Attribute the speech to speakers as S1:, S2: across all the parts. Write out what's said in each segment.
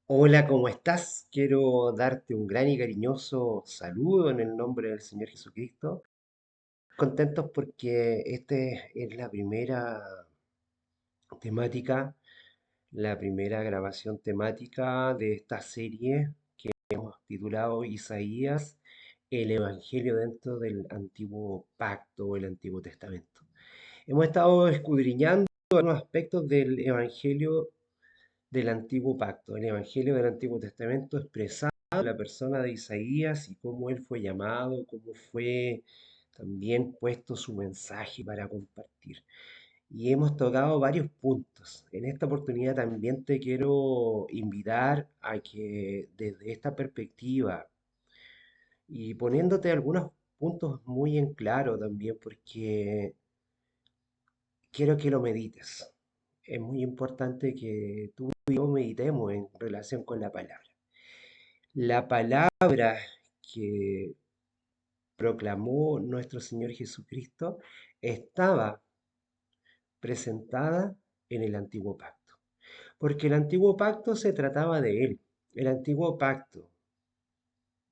S1: Hola, ¿cómo estás? Quiero darte un gran y cariñoso saludo en el nombre del Señor Jesucristo. Contentos porque esta es la primera temática, la primera grabación temática de esta serie que hemos titulado Isaías, el Evangelio dentro del Antiguo Pacto o el Antiguo Testamento. Hemos estado escudriñando algunos aspectos del Evangelio del Antiguo Pacto, el Evangelio del Antiguo Testamento expresado en la persona de Isaías y cómo él fue llamado, cómo fue también puesto su mensaje para compartir. Y hemos tocado varios puntos. En esta oportunidad también te quiero invitar a que desde esta perspectiva y poniéndote algunos puntos muy en claro también, porque quiero que lo medites. Es muy importante que tú y yo meditemos en relación con la palabra. La palabra que proclamó nuestro Señor Jesucristo estaba presentada en el antiguo pacto, porque el antiguo pacto se trataba de Él. El antiguo pacto,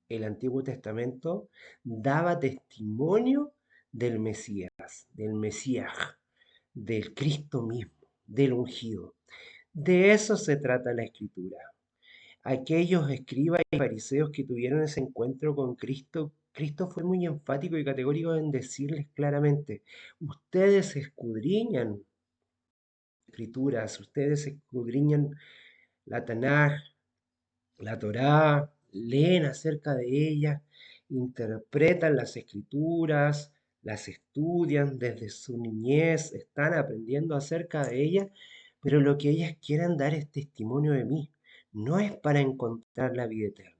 S1: el Antiguo Testamento, daba testimonio del Mesías, del Cristo mismo, del ungido. De eso se trata la escritura. Aquellos escribas y fariseos que tuvieron ese encuentro con Cristo, Cristo fue muy enfático y categórico en decirles claramente, ustedes escudriñan escrituras, ustedes escudriñan la Tanaj, la Torá, leen acerca de ellas, interpretan las escrituras, las estudian desde su niñez, están aprendiendo acerca de ellas, pero lo que ellas quieren dar es testimonio de mí, no es para encontrar la vida eterna.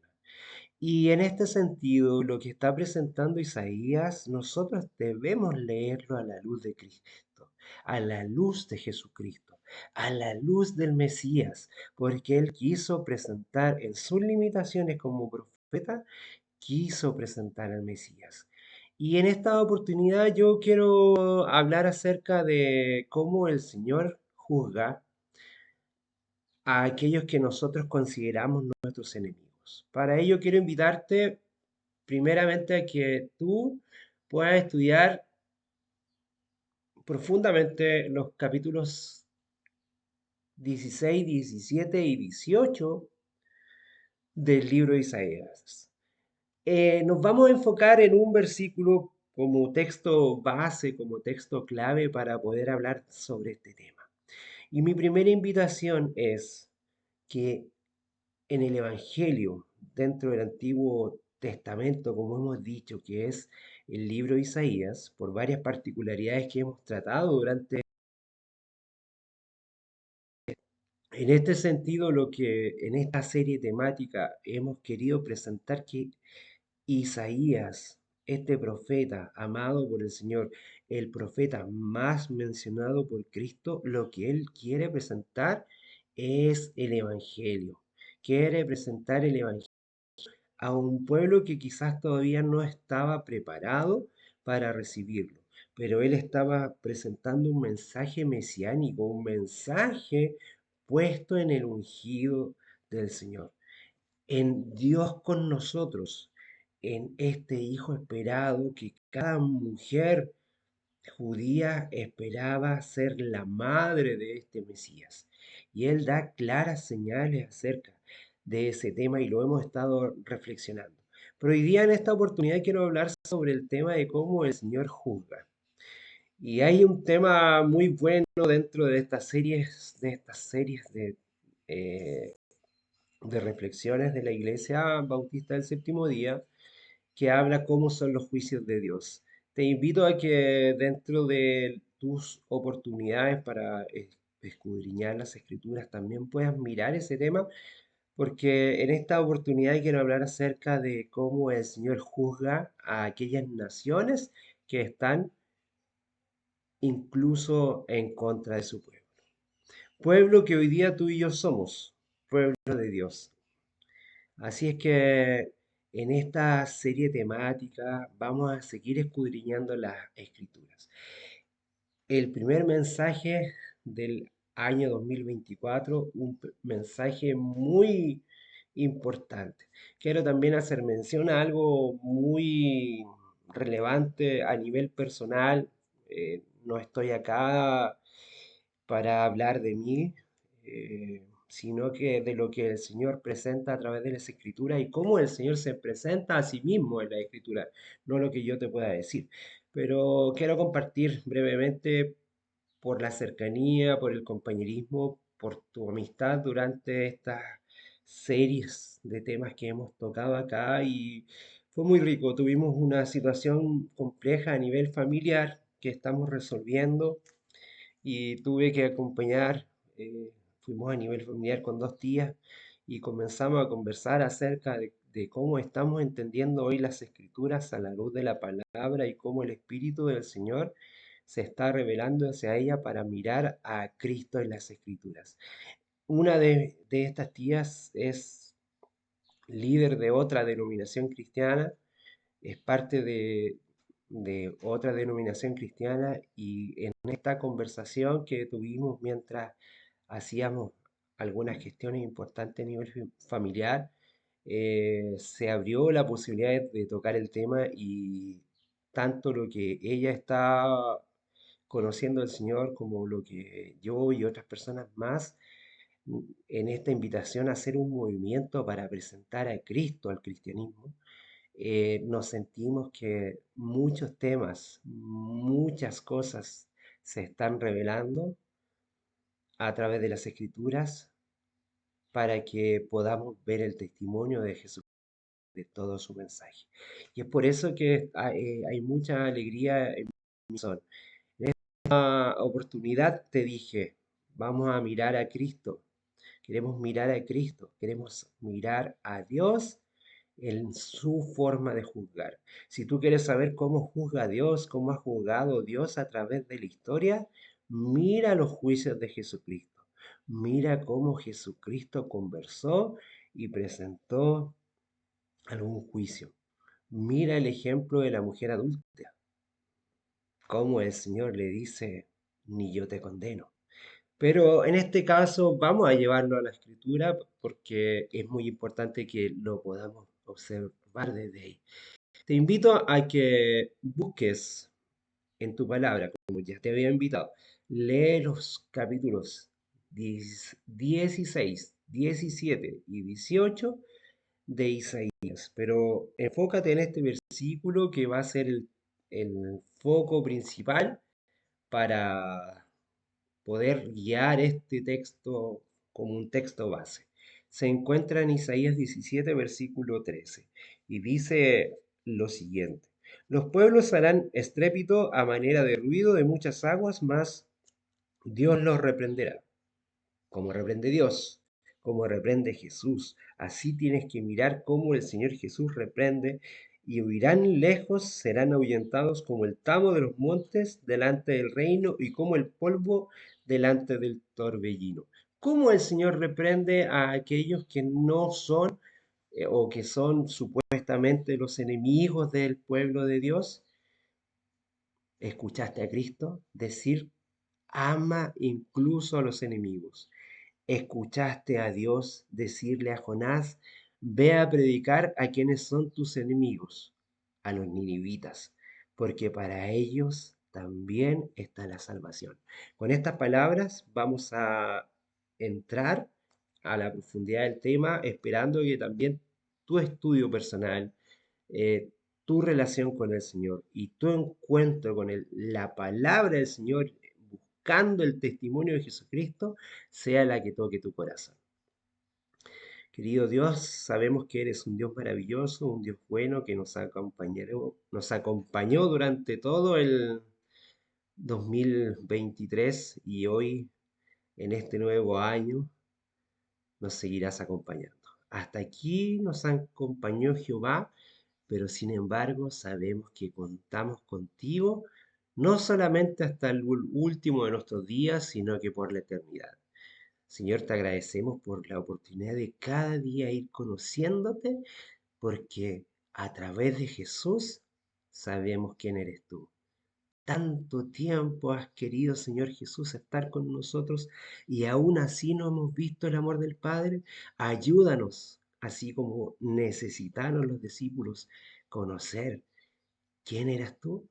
S1: Y en este sentido, lo que está presentando Isaías, nosotros debemos leerlo a la luz de Cristo, a la luz de Jesucristo, a la luz del Mesías, porque él quiso presentar en sus limitaciones como profeta, quiso presentar al Mesías. Y en esta oportunidad yo quiero hablar acerca de cómo el Señor juzga a aquellos que nosotros consideramos nuestros enemigos. Para ello quiero invitarte primeramente a que tú puedas estudiar profundamente los capítulos 16, 17 y 18 del libro de Isaías. Nos vamos a enfocar en un versículo como texto base, como texto clave para poder hablar sobre este tema. Y mi primera invitación es que en el Evangelio, dentro del Antiguo Testamento, como hemos dicho, que es el libro de Isaías, por varias particularidades que hemos tratado durante... En este sentido, lo que en esta serie temática hemos querido presentar que Isaías, este profeta amado por el Señor, el profeta más mencionado por Cristo, lo que él quiere presentar es el Evangelio. Quiere presentar el Evangelio a un pueblo que quizás todavía no estaba preparado para recibirlo, pero él estaba presentando un mensaje mesiánico, un mensaje puesto en el ungido del Señor, en Dios con nosotros, en este Hijo esperado que cada mujer judía esperaba ser la madre de este Mesías. Y él da claras señales acerca de ese tema y lo hemos estado reflexionando. Pero hoy día en esta oportunidad quiero hablar sobre el tema de cómo el Señor juzga. Y hay un tema muy bueno dentro de estas series eh, de reflexiones de la Iglesia Bautista del Séptimo Día, que habla cómo son los juicios de Dios. Te invito a que dentro de tus oportunidades para escudriñar las escrituras también puedas mirar ese tema, porque en esta oportunidad quiero hablar acerca de cómo el Señor juzga a aquellas naciones que están incluso en contra de su pueblo. Pueblo que hoy día tú y yo somos, pueblo de Dios. Así es que en esta serie temática vamos a seguir escudriñando las escrituras. El primer mensaje del año 2024 un mensaje muy importante. Quiero también hacer mención a algo muy relevante a nivel personal. No estoy acá para hablar de mí, sino que de lo que el Señor presenta a través de las Escrituras y cómo el Señor se presenta a sí mismo en la Escritura, no lo que yo te pueda decir. Pero quiero compartir brevemente por la cercanía, por el compañerismo, por tu amistad durante estas series de temas que hemos tocado acá y fue muy rico. Tuvimos una situación compleja a nivel familiar que estamos resolviendo y tuve que acompañar, fuimos a nivel familiar con dos tías y comenzamos a conversar acerca de cómo estamos entendiendo hoy las escrituras a la luz de la palabra y cómo el Espíritu del Señor se está revelando hacia ella para mirar a Cristo en las escrituras. Una de estas tías es líder de otra denominación cristiana, es parte de otra denominación cristiana y en esta conversación que tuvimos mientras hacíamos algunas gestiones importantes a nivel familiar, se abrió la posibilidad de tocar el tema y tanto lo que ella está conociendo al Señor como lo que yo y otras personas más en esta invitación a hacer un movimiento para presentar a Cristo al cristianismo, nos sentimos que muchos temas, muchas cosas se están revelando a través de las escrituras para que podamos ver el testimonio de Jesús, de todo su mensaje. Y es por eso que hay mucha alegría en mi corazón. En esta oportunidad te dije, vamos a mirar a Cristo. Queremos mirar a Cristo, queremos mirar a Dios en su forma de juzgar. Si tú quieres saber cómo juzga Dios, cómo ha juzgado Dios a través de la historia, mira los juicios de Jesucristo. Mira cómo Jesucristo conversó y presentó algún juicio. Mira el ejemplo de la mujer adúltera, cómo el Señor le dice, ni yo te condeno. Pero en este caso vamos a llevarlo a la escritura porque es muy importante que lo podamos observar desde ahí. Te invito a que busques en tu palabra, como ya te había invitado, lee los capítulos 16, 17 y 18 de Isaías, pero enfócate en este versículo que va a ser el foco principal para poder guiar este texto como un texto base. Se encuentra en Isaías 17, versículo 13, y dice lo siguiente. Los pueblos harán estrépito a manera de ruido de muchas aguas, mas Dios los reprenderá. Como reprende Dios, como reprende Jesús. Así tienes que mirar cómo el Señor Jesús reprende y huirán lejos, serán ahuyentados como el tamo de los montes delante del reino y como el polvo delante del torbellino. Cómo el Señor reprende a aquellos que no son o que son supuestamente los enemigos del pueblo de Dios. ¿Escuchaste a Cristo decir, ama incluso a los enemigos? ¿Escuchaste a Dios decirle a Jonás, ve a predicar a quienes son tus enemigos, a los ninivitas, porque para ellos también está la salvación? Con estas palabras vamos a entrar a la profundidad del tema, esperando que también tu estudio personal, eh, tu relación con el Señor y tu encuentro con la palabra del Señor, buscando el testimonio de Jesucristo, sea la que toque tu corazón. Querido Dios, sabemos que eres un Dios maravilloso, un Dios bueno que nos acompañó durante todo el 2023 y hoy, en este nuevo año, nos seguirás acompañando. Hasta aquí nos acompañó Jehová, pero sin embargo sabemos que contamos contigo no solamente hasta el último de nuestros días, sino que por la eternidad. Señor, te agradecemos por la oportunidad de cada día ir conociéndote, porque a través de Jesús sabemos quién eres tú. tanto tiempo has querido, Señor Jesús, estar con nosotros y aún así no hemos visto el amor del Padre. Ayúdanos, así como necesitaron los discípulos conocer quién eras tú,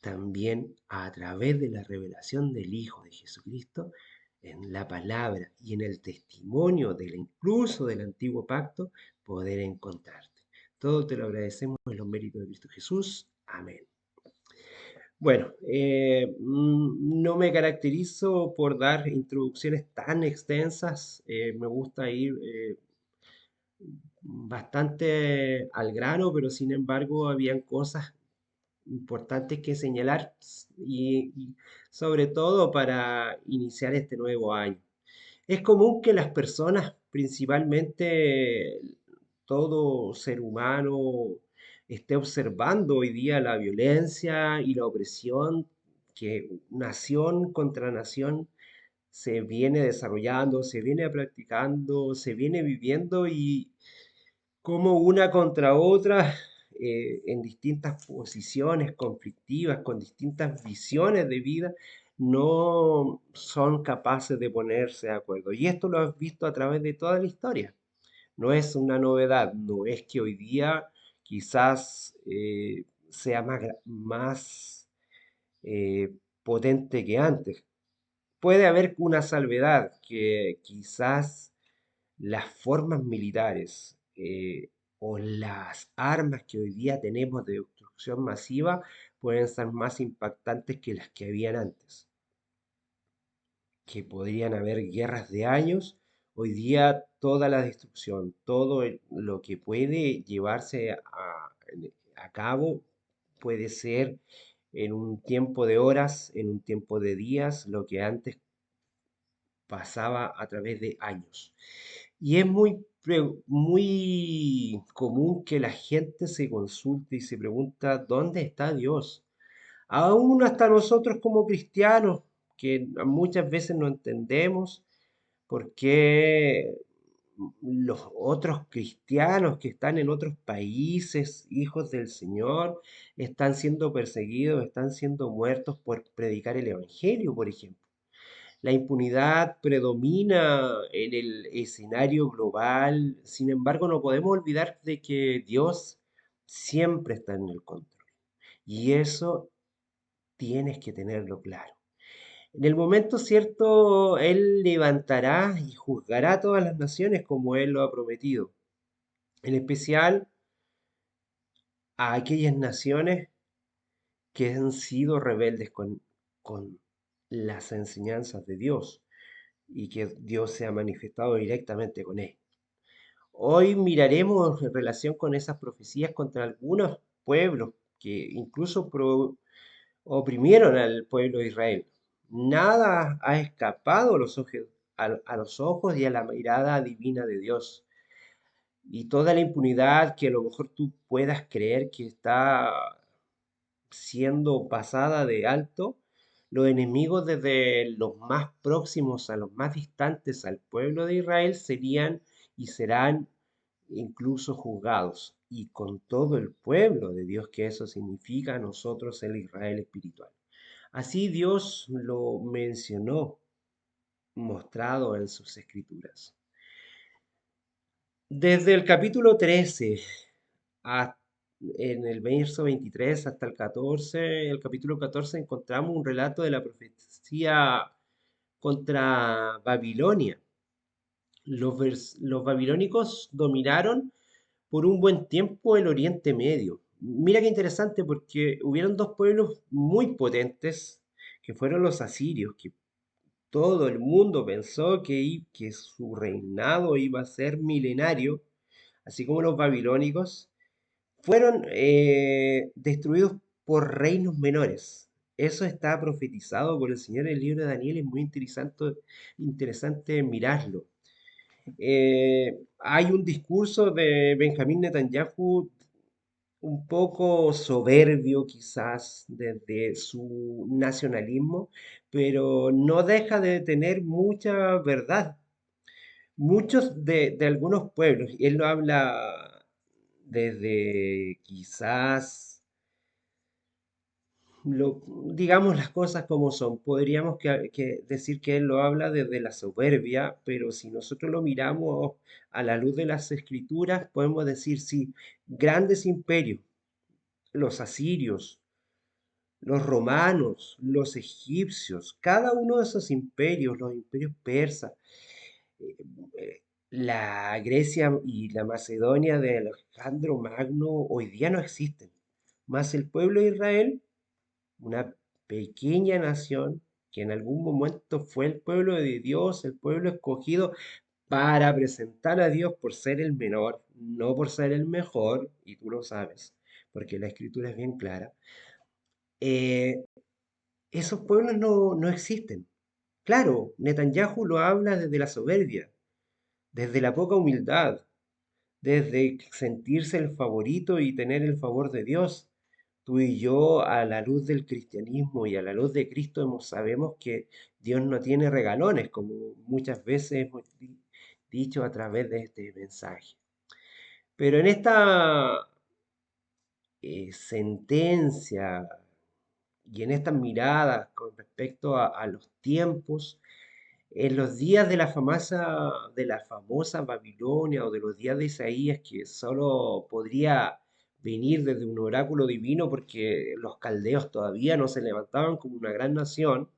S1: también a través de la revelación del Hijo de Jesucristo, en la palabra y en el testimonio del incluso del antiguo pacto, poder encontrarte. Todo te lo agradecemos en los méritos de Cristo Jesús. Amén. Bueno, no me caracterizo por dar introducciones tan extensas. Me gusta ir bastante al grano, pero sin embargo habían cosas importantes que señalar y sobre todo para iniciar este nuevo año. Es común que las personas, principalmente todo ser humano, esté observando hoy día la violencia y la opresión que nación contra nación se viene desarrollando, se viene practicando, se viene viviendo y como una contra otra, en distintas posiciones conflictivas, con distintas visiones de vida, no son capaces de ponerse de acuerdo. Y esto lo has visto a través de toda la historia. No es una novedad, no es que hoy día quizás sea más potente que antes. Puede haber una salvedad que quizás las formas militares o las armas que hoy día tenemos de destrucción masiva pueden ser más impactantes que las que habían antes, que podrían haber guerras de años. Hoy día toda la destrucción, lo que puede llevarse a cabo puede ser en un tiempo de horas, en un tiempo de días, lo que antes pasaba a través de años. Y es muy común que la gente se consulte y se pregunta, ¿dónde está Dios? Aún hasta nosotros como cristianos, que muchas veces no entendemos por qué los otros cristianos que están en otros países, hijos del Señor, están siendo perseguidos, están siendo muertos por predicar el Evangelio, por ejemplo. La impunidad predomina en el escenario global, sin embargo no podemos olvidar de que Dios siempre está en el control y eso tienes que tenerlo claro. En el momento cierto, Él levantará y juzgará a todas las naciones como Él lo ha prometido, en especial a aquellas naciones que han sido rebeldes con las enseñanzas de Dios y que Dios se ha manifestado directamente con él. Hoy miraremos en relación con esas profecías contra algunos pueblos que incluso oprimieron al pueblo de Israel. Nada ha escapado a los ojos y a la mirada divina de Dios. Y toda la impunidad que a lo mejor tú puedas creer que está siendo pasada de alto, los enemigos desde los más próximos a los más distantes al pueblo de Israel serían y serán incluso juzgados, y con todo el pueblo de Dios, que eso significa nosotros el Israel espiritual. Así Dios lo mencionó, mostrado en sus escrituras. Desde el capítulo 13 a- en el verso 23 hasta el capítulo 14, encontramos un relato de la profecía contra Babilonia. Los babilónicos dominaron por un buen tiempo el Oriente Medio. Mira qué interesante porque hubieron dos pueblos muy potentes que fueron los asirios, que todo el mundo pensó que su reinado iba a ser milenario, así como los babilónicos, fueron destruidos por reinos menores. Eso está profetizado por el Señor en el libro de Daniel, es muy interesante mirarlo. Hay un discurso de Benjamín Netanyahu un poco soberbio quizás desde su nacionalismo, pero no deja de tener mucha verdad. Muchos de algunos pueblos, y él lo habla desde quizás digamos las cosas como son. Podríamos decir que él lo habla desde la soberbia, pero si nosotros lo miramos a la luz de las escrituras, podemos decir, sí, grandes imperios, los asirios, los romanos, los egipcios, cada uno de esos imperios, los imperios persas, eh, la Grecia y la Macedonia de Alejandro Magno hoy día no existen. Más el pueblo de Israel, una pequeña nación que en algún momento fue el pueblo de Dios, el pueblo escogido para presentar a Dios por ser el menor, no por ser el mejor, y tú lo sabes, porque la escritura es bien clara. eh, Esos pueblos no existen. Claro, Netanyahu lo habla desde la soberbia, desde la poca humildad, desde sentirse el favorito y tener el favor de Dios. Tú y yo, a la luz del cristianismo y a la luz de Cristo, sabemos que Dios no tiene regalones, como muchas veces hemos dicho a través de este mensaje. Pero en esta sentencia y en estas miradas con respecto a los tiempos, en los días de la famosa Babilonia o de los días de Isaías, que solo podría venir desde un oráculo divino porque los caldeos todavía no se levantaban como una gran nación,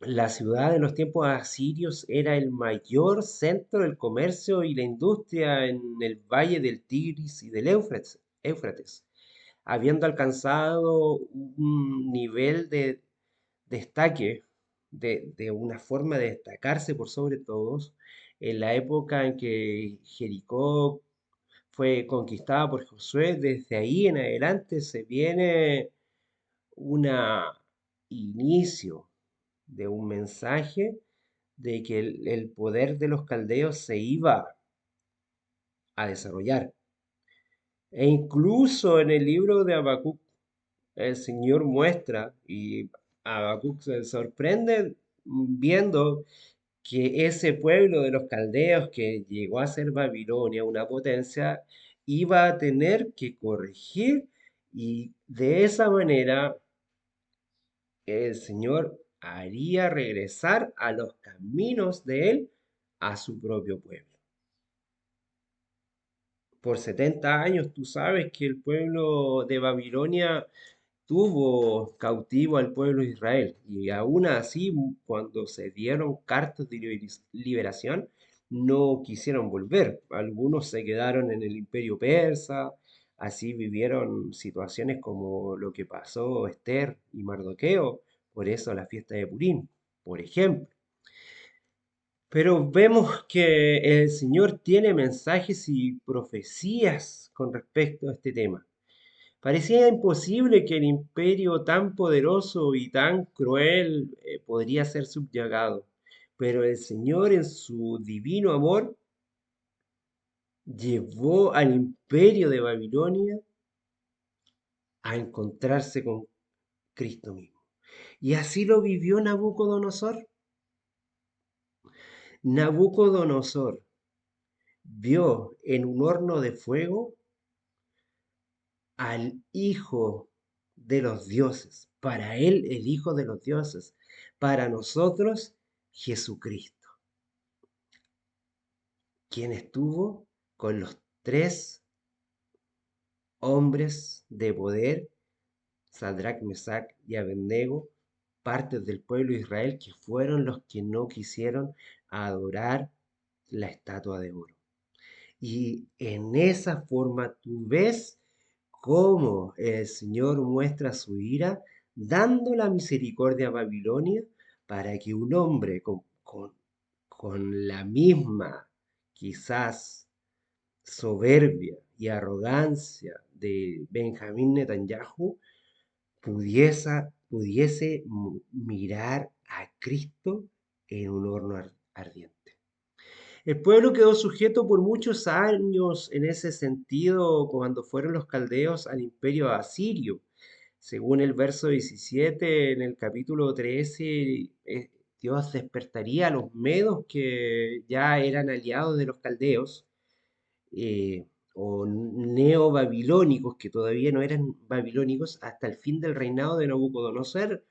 S1: la ciudad en los tiempos asirios era el mayor centro del comercio y la industria en el valle del Tigris y del Éufrates, habiendo alcanzado un nivel de destaque, de una forma de destacarse por sobre todos, en la época en que Jericó fue conquistada por Josué. Desde ahí en adelante se viene un inicio de un mensaje de que el poder de los caldeos se iba a desarrollar. E incluso en el libro de Habacuc, el Señor muestra y Habacuc se sorprende viendo que ese pueblo de los caldeos que llegó a ser Babilonia, una potencia, iba a tener que corregir y de esa manera el Señor haría regresar a los caminos de él a su propio pueblo. Por 70 años tú sabes que el pueblo de Babilonia tuvo cautivo al pueblo de Israel y aún así cuando se dieron cartas de liberación no quisieron volver. Algunos se quedaron en el imperio persa, así vivieron situaciones como lo que pasó Esther y Mardoqueo, por eso la fiesta de Purim, por ejemplo. Pero vemos que el Señor tiene mensajes y profecías con respecto a este tema. Parecía imposible que el imperio tan poderoso y tan cruel podría ser subyugado, pero el Señor en su divino amor llevó al imperio de Babilonia a encontrarse con Cristo mismo. Y así lo vivió Nabucodonosor. Nabucodonosor vio en un horno de fuego al Hijo de los dioses. Para él, el Hijo de los dioses. Para nosotros, Jesucristo, quien estuvo con los tres hombres de poder, Sadrach, Mesach y Abednego, partes del pueblo de Israel que fueron los que no quisieron adorar la estatua de oro. Y en esa forma tú ves cómo el Señor muestra su ira, dando la misericordia a Babilonia para que un hombre con la misma, quizás, soberbia y arrogancia de Benjamín Netanyahu pudiese mirar a Cristo en un horno ardiente. El pueblo quedó sujeto por muchos años en ese sentido cuando fueron los caldeos al imperio asirio. Según el verso 17 en el capítulo 13, Dios despertaría a los medos que ya eran aliados de los caldeos. eh, o neobabilónicos, que todavía no eran babilónicos, hasta el fin del reinado de Nabucodonosor.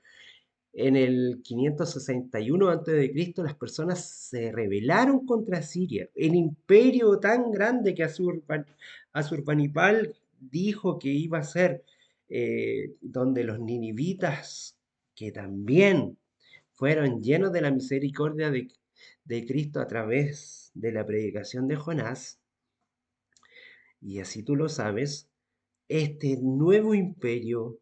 S1: En el 561 a.C., las personas se rebelaron contra Siria. El imperio tan grande que Asurbanipal dijo que iba a ser, donde los ninivitas, que también fueron llenos de la misericordia de Cristo a través de la predicación de Jonás, y así tú lo sabes, este nuevo imperio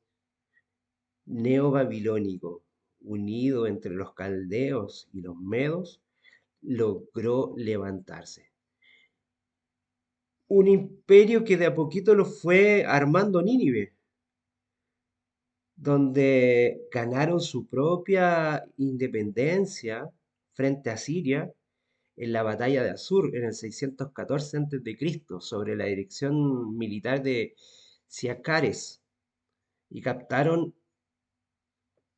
S1: neobabilónico, unido entre los caldeos y los medos, logró levantarse. Un imperio que de a poquito lo fue armando Nínive, donde ganaron su propia independencia frente a Siria en la batalla de Asur en el 614 a.C., sobre la dirección militar de Siacares, y captaron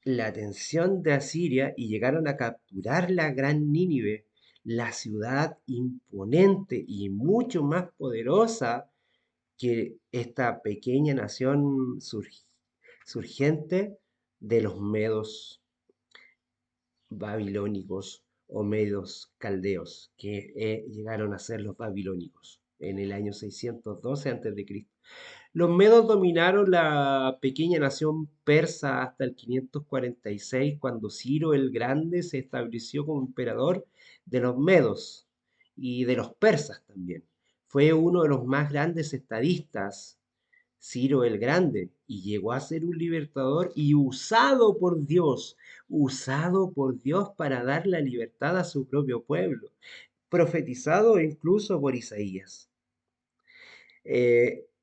S1: la atención de Asiria y llegaron a capturar la gran Nínive, la ciudad imponente y mucho más poderosa que esta pequeña nación surgente de los medos babilónicos o medos caldeos, que llegaron a ser los babilónicos en el año 612 a.C. Los medos dominaron la pequeña nación persa hasta el 546, cuando Ciro el Grande se estableció como emperador de los medos y de los persas también. Fue uno de los más grandes estadistas, Ciro el Grande, y llegó a ser un libertador y usado por Dios para dar la libertad a su propio pueblo, profetizado incluso por Isaías.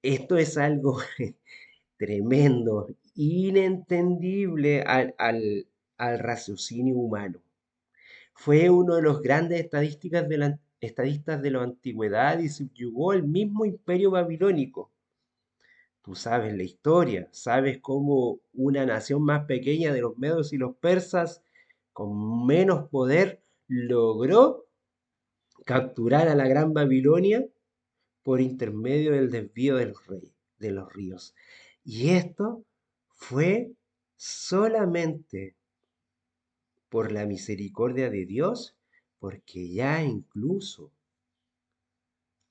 S1: Esto es algo tremendo, inentendible al raciocinio humano. Fue uno de los grandes estadistas de la antigüedad y subyugó el mismo imperio babilónico. Tú sabes la historia, sabes cómo una nación más pequeña de los medos y los persas, con menos poder, logró capturar a la Gran Babilonia por intermedio del desvío de los ríos. Y esto fue solamente por la misericordia de Dios, porque ya incluso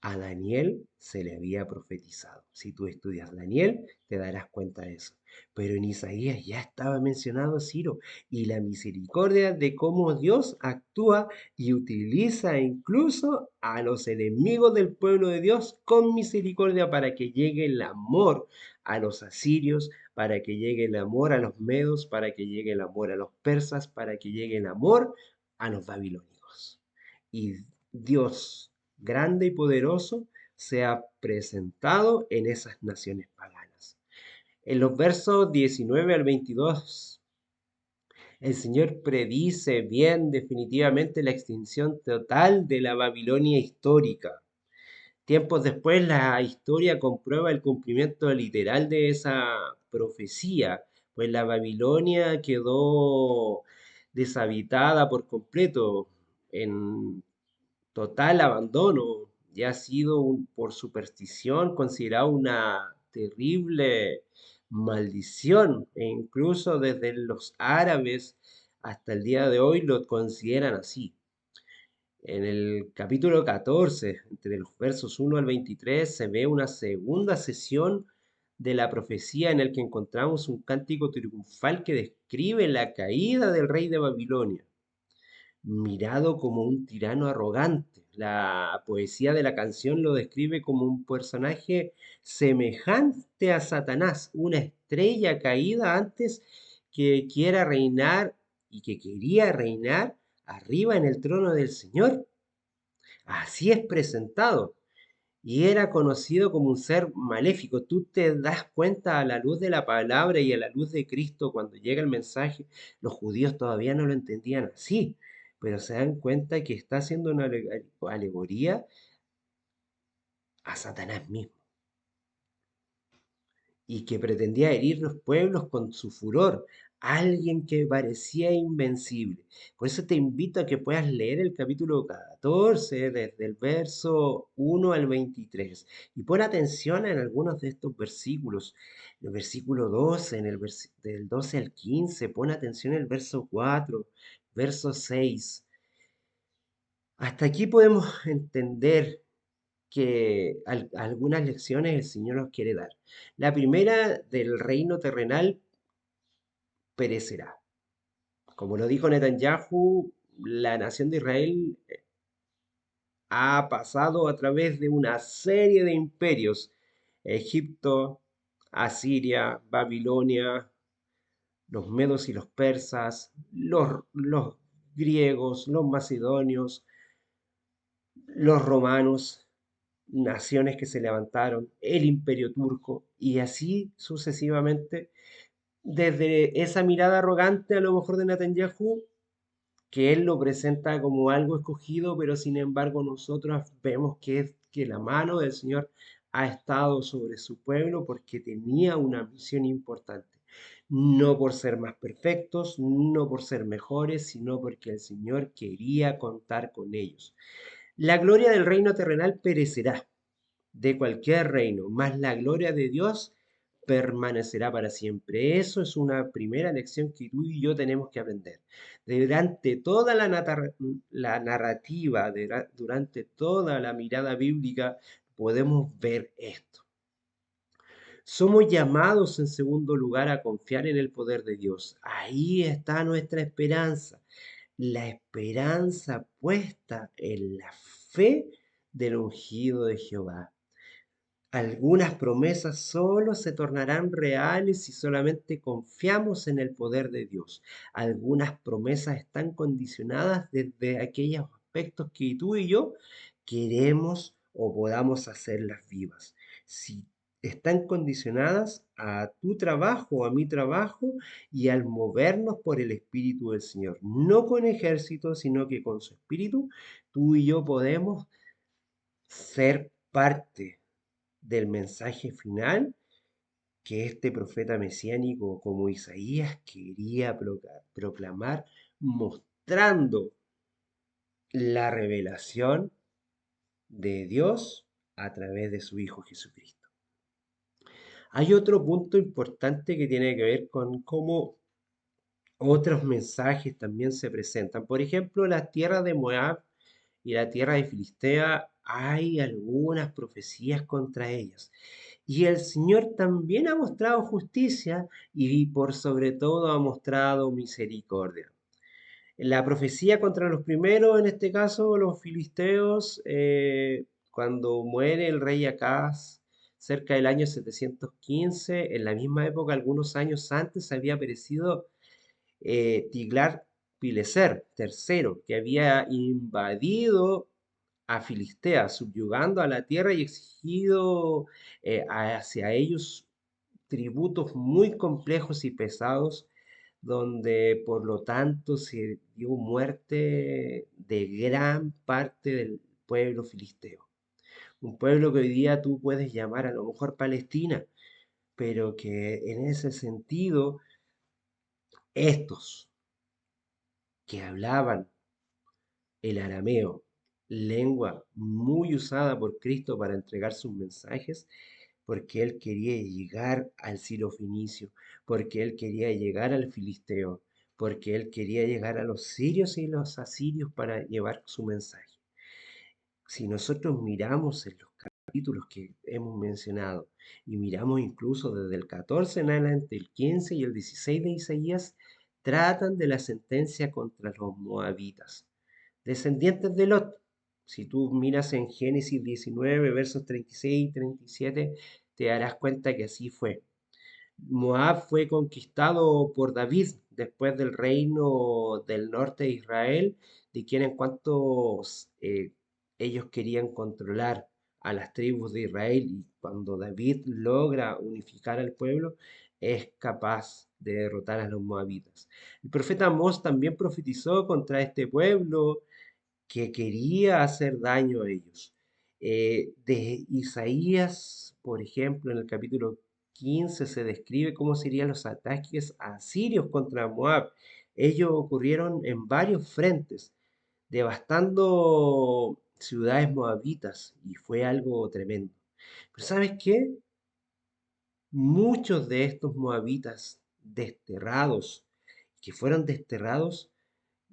S1: a Daniel se le había profetizado. Si tú estudias Daniel, te darás cuenta de eso. Pero en Isaías ya estaba mencionado Ciro y la misericordia de cómo Dios actúa y utiliza incluso a los enemigos del pueblo de Dios con misericordia para que llegue el amor a los asirios, para que llegue el amor a los medos, para que llegue el amor a los persas, para que llegue el amor a los babilónicos. Y Dios grande y poderoso se ha presentado en esas naciones paganas. En los versos 19 al 22, el Señor predice bien definitivamente la extinción total de la Babilonia histórica. Tiempos después, la historia comprueba el cumplimiento literal de esa profecía, pues la Babilonia quedó deshabitada por completo, en total abandono, y ha sido por superstición considerado una terrible maldición, e incluso desde los árabes hasta el día de hoy lo consideran así. En el capítulo 14, entre los versos 1 al 23, se ve una segunda sesión de la profecía en el que encontramos un cántico triunfal que describe la caída del rey de Babilonia, mirado como un tirano arrogante. La poesía de la canción lo describe como un personaje semejante a Satanás, una estrella caída antes que quiera reinar y que quería reinar arriba en el trono del Señor. Así es presentado. Y era conocido como un ser maléfico. Tú te das cuenta a la luz de la palabra y a la luz de Cristo cuando llega el mensaje. Los judíos todavía no lo entendían así, pero se dan cuenta que está haciendo una alegoría a Satanás mismo y que pretendía herir los pueblos con su furor. alguien que parecía invencible. Por eso te invito a que puedas leer el capítulo 14, desde el verso 1 al 23, y pon atención en algunos de estos versículos. El versículo 12, del 12 al 15, pon atención en el verso 4, verso 6. Hasta aquí podemos entender que algunas lecciones el Señor nos quiere dar. La primera, del reino terrenal perecerá. Como lo dijo Netanyahu, la nación de Israel ha pasado a través de una serie de imperios: Egipto, Asiria, Babilonia, los medos y los persas, los griegos, los macedonios, los romanos, naciones que se levantaron, el imperio turco, y así sucesivamente. Desde esa mirada arrogante a lo mejor de Netanyahu, que él lo presenta como algo escogido, pero sin embargo nosotros vemos que la mano del Señor ha estado sobre su pueblo porque tenía una misión importante. No por ser más perfectos, no por ser mejores, sino porque el Señor quería contar con ellos. La gloria del reino terrenal perecerá, de cualquier reino, mas la gloria de Dios permanecerá para siempre. Eso es una primera lección que tú y yo tenemos que aprender. Durante toda la narrativa, durante toda la mirada bíblica, podemos ver esto. Somos llamados en segundo lugar a confiar en el poder de Dios. Ahí está nuestra esperanza, la esperanza puesta en la fe del ungido de Jehová. Algunas promesas solo se tornarán reales si solamente confiamos en el poder de Dios. Algunas promesas están condicionadas desde aquellos aspectos que tú y yo queremos o podamos hacerlas vivas. Si están condicionadas a tu trabajo, a mi trabajo y al movernos por el Espíritu del Señor. No con ejército, sino que con su Espíritu, tú y yo podemos ser parte del mensaje final que este profeta mesiánico como Isaías quería proclamar, mostrando la revelación de Dios a través de su Hijo Jesucristo. Hay otro punto importante que tiene que ver con cómo otros mensajes también se presentan. Por ejemplo, las tierras de Moab y la tierra de Filistea, hay algunas profecías contra ellas. Y el Señor también ha mostrado justicia y por sobre todo ha mostrado misericordia. La profecía contra los primeros, en este caso los filisteos, cuando muere el rey Acaz, cerca del año 715, en la misma época, algunos años antes, había aparecido Tiglat-Pileser III, que había invadido a Filistea, subyugando a la tierra y exigido hacia ellos tributos muy complejos y pesados, donde por lo tanto se dio muerte de gran parte del pueblo filisteo. Un pueblo que hoy día tú puedes llamar a lo mejor Palestina, pero que en ese sentido estos que hablaban el arameo, lengua muy usada por Cristo para entregar sus mensajes, porque él quería llegar al Ciro Finicio, porque él quería llegar al Filisteo, porque él quería llegar a los sirios y los asirios para llevar su mensaje. Si nosotros miramos en los capítulos que hemos mencionado y miramos incluso desde el 14 en adelante, el 15 y el 16 de Isaías, tratan de la sentencia contra los moabitas, descendientes de Lot. Si tú miras en Génesis 19, versos 36 y 37, te darás cuenta que así fue. Moab fue conquistado por David después del reino del norte de Israel, de quien en cuanto ellos querían controlar a las tribus de Israel, y cuando David logra unificar al pueblo, es capaz de derrotar a los moabitas. El profeta Amós también profetizó contra este pueblo que quería hacer daño a ellos. De Isaías, por ejemplo, en el capítulo 15 se describe cómo serían los ataques asirios contra Moab. Ellos ocurrieron en varios frentes, devastando ciudades moabitas y fue algo tremendo. Pero ¿sabes qué? Muchos de estos moabitas desterrados, que fueron desterrados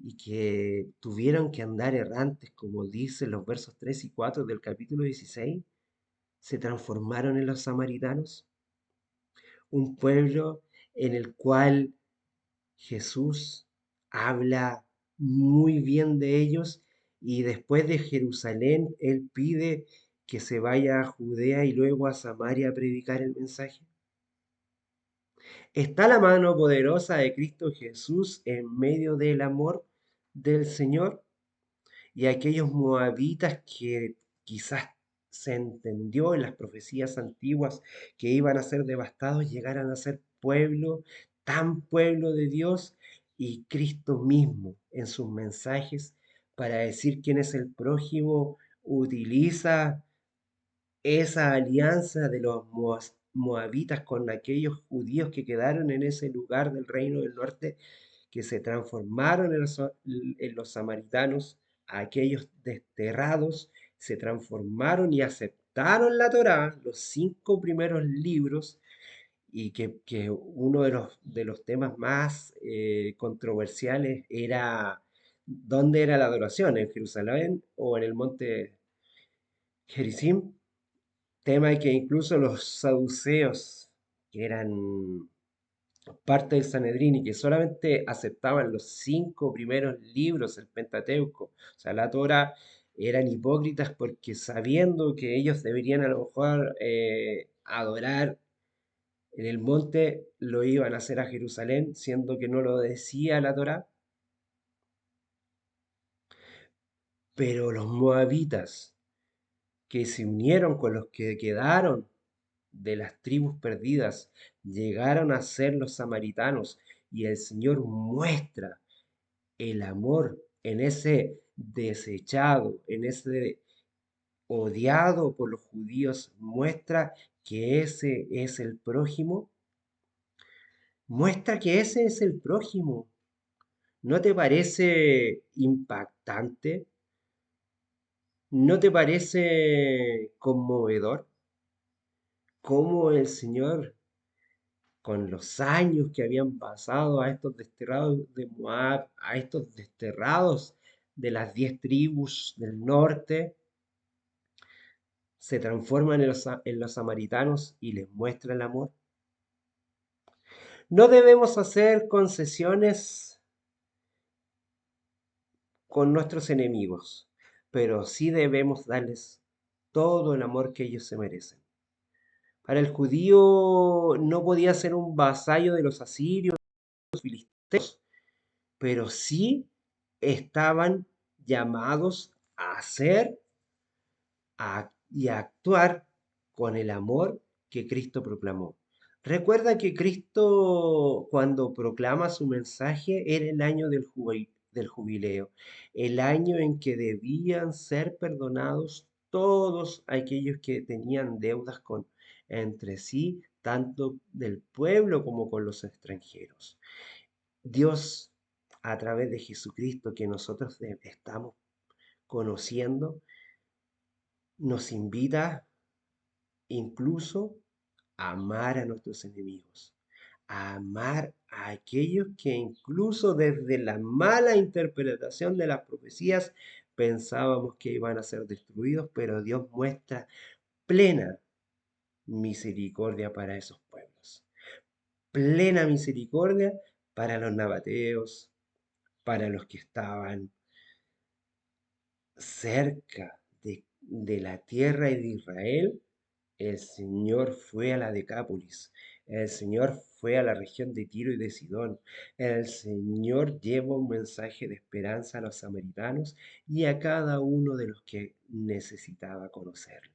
S1: y que tuvieron que andar errantes, como dicen los versos 3 y 4 del capítulo 16, se transformaron en los samaritanos, un pueblo en el cual Jesús habla muy bien de ellos y después de Jerusalén, Él pide que se vaya a Judea y luego a Samaria a predicar el mensaje. Está la mano poderosa de Cristo Jesús en medio del amor del Señor y aquellos moabitas que quizás se entendió en las profecías antiguas que iban a ser devastados, llegaran a ser pueblo, tan pueblo de Dios y Cristo mismo en sus mensajes para decir quién es el prójimo, utiliza esa alianza de los moabitas con aquellos judíos que quedaron en ese lugar del reino del norte, que se transformaron en los samaritanos, aquellos desterrados, se transformaron y aceptaron la Torá, los 5 primeros libros, y que uno de los temas más controversiales era dónde era la adoración, en Jerusalén o en el monte Gerizim, tema que incluso los saduceos, que eran parte del Sanedrín y que solamente aceptaban los 5 primeros libros, el Pentateuco, o sea, la Torá, eran hipócritas porque sabiendo que ellos deberían a lo mejor adorar en el monte, lo iban a hacer a Jerusalén, siendo que no lo decía la Torá. Pero los moabitas, que se unieron con los que quedaron de las tribus perdidas, llegaron a ser los samaritanos y el Señor muestra el amor en ese desechado, en ese odiado por los judíos, muestra que ese es el prójimo, muestra que ese es el prójimo. ¿No te parece impactante? ¿No te parece conmovedor cómo el Señor, con los años que habían pasado a estos desterrados de Moab, a estos desterrados de las 10 tribus del norte, se transforman en los samaritanos y les muestra el amor? No debemos hacer concesiones con nuestros enemigos, pero sí debemos darles todo el amor que ellos se merecen. Para el judío no podía ser un vasallo de los asirios, los filisteos, pero sí estaban llamados a ser y a actuar con el amor que Cristo proclamó. Recuerda que Cristo, cuando proclama su mensaje, era el año del jubileo, el año en que debían ser perdonados todos aquellos que tenían deudas con entre sí, tanto del pueblo como con los extranjeros. Dios, a través de Jesucristo que nosotros estamos conociendo, nos invita incluso a amar a nuestros enemigos, a amar a aquellos que incluso desde la mala interpretación de las profecías pensábamos que iban a ser destruidos, pero Dios muestra plena misericordia para esos pueblos, plena misericordia para los nabateos, para los que estaban cerca de la tierra de Israel. El Señor fue a la Decápolis. El Señor fue a la región de Tiro y de Sidón. El Señor lleva un mensaje de esperanza a los samaritanos y a cada uno de los que necesitaba conocerlo.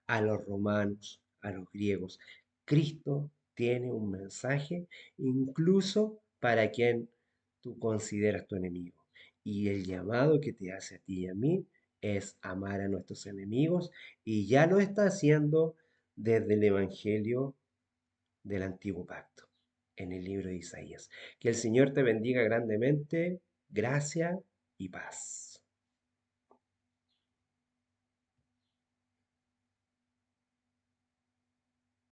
S1: A los romanos, a los griegos. Cristo tiene un mensaje incluso para quien tú consideras tu enemigo. Y el llamado que te hace a ti y a mí es amar a nuestros enemigos y ya lo está haciendo desde el Evangelio del antiguo pacto en el libro de Isaías. Que el Señor te bendiga grandemente, gracia y paz.